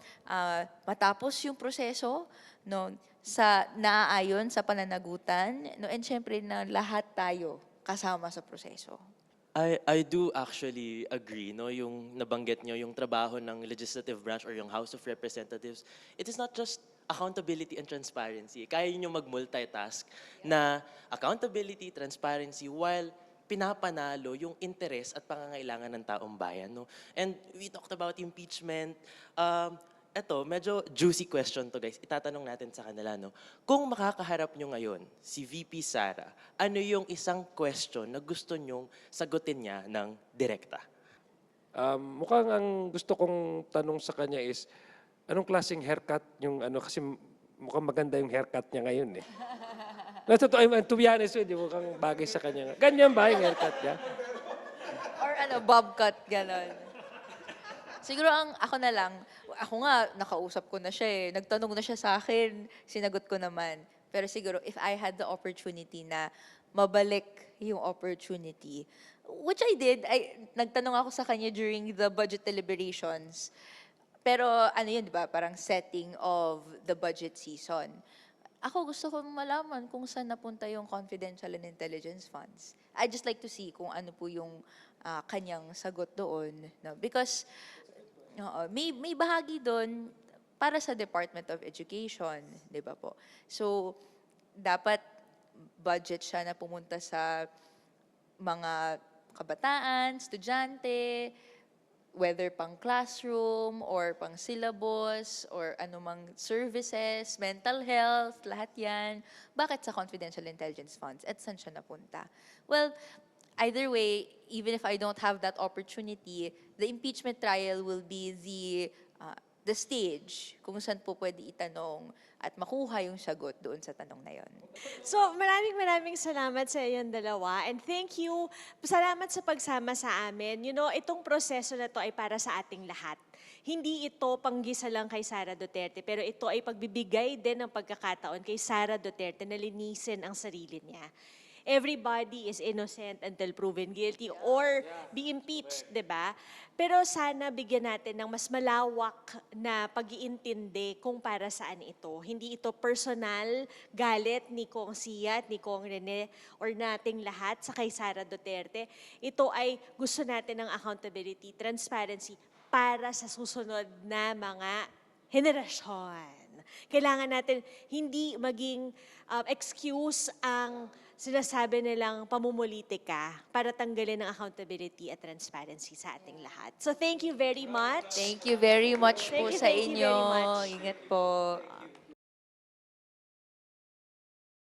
[SPEAKER 5] matapos yung proseso, no, sa naaayon sa pananagutan, no, and syempre na lahat tayo kasama sa proseso.
[SPEAKER 6] I do actually agree, no, yung nabanggit nyo, yung trabaho ng legislative branch or yung House of Representatives. It is not just accountability and transparency. Kaya nyo mag-multitask na accountability, transparency, while pinapanalo yung interes at pangangailangan ng taong bayan. No? And we talked about impeachment. Eto, medyo juicy question to guys. Itatanong natin sa kanila. No? Kung makakaharap nyo ngayon si VP Sara, ano yung isang question na gusto nyong sagutin niya ng direkta?
[SPEAKER 4] Mukhang ang gusto kong tanong sa kanya is, anong klaseng haircut yung ano, kasi mukhang maganda yung haircut niya ngayon eh. To be honest with you, mukhang bagay sa kanya. Ganyan ba yung haircut niya?
[SPEAKER 5] Or ano, bob cut, gano'n. Siguro ako na lang, ako nga, nakausap ko na siya eh. Nagtanong na siya sa akin, sinagot ko naman. Pero siguro, if I had the opportunity na mabalik yung opportunity, which I did, nagtanong ako sa kanya during the budget deliberations. Pero ano yun, di ba? Parang setting of the budget season. Ako gusto ko malaman kung saan napunta yung confidential and intelligence funds. I just like to see kung ano po yung kanyang sagot doon. No? Because may bahagi doon para sa Department of Education, di ba po? So, dapat budget siya na pumunta sa mga kabataan, estudyante, whether pang classroom or pang syllabus or anumang services, mental health, lahat yan. Bakit sa confidential intelligence funds? At saan siya napunta? Well, either way, even if I don't have that opportunity, the impeachment trial will be the stage kung saan po pwede itanong at makuha yung sagot doon sa tanong na yon.
[SPEAKER 1] So, maraming salamat sa inyong dalawa. And thank you. Salamat sa pagsama sa amin. You know, itong proseso na to ay para sa ating lahat. Hindi ito panggisa lang kay Sara Duterte, pero ito ay pagbibigay din ng pagkakataon kay Sara Duterte na linisin ang sarili niya. Everybody is innocent until proven guilty or be impeached, di ba? Pero sana bigyan natin ng mas malawak na pag-iintindi kung para saan ito. Hindi ito personal, galit ni Kong Sia at ni Kong Rene or nating lahat sa kay Sara Duterte. Ito ay gusto natin ng accountability, transparency para sa susunod na mga henerasyon. Kailangan natin hindi maging excuse ang sinasabi nilang pamumulitika para tanggalin ang accountability at transparency sa ating lahat. So thank you very much.
[SPEAKER 5] Thank you very much po
[SPEAKER 1] Thank you
[SPEAKER 5] sa
[SPEAKER 1] very
[SPEAKER 5] inyo.
[SPEAKER 1] much.
[SPEAKER 5] Ingat po.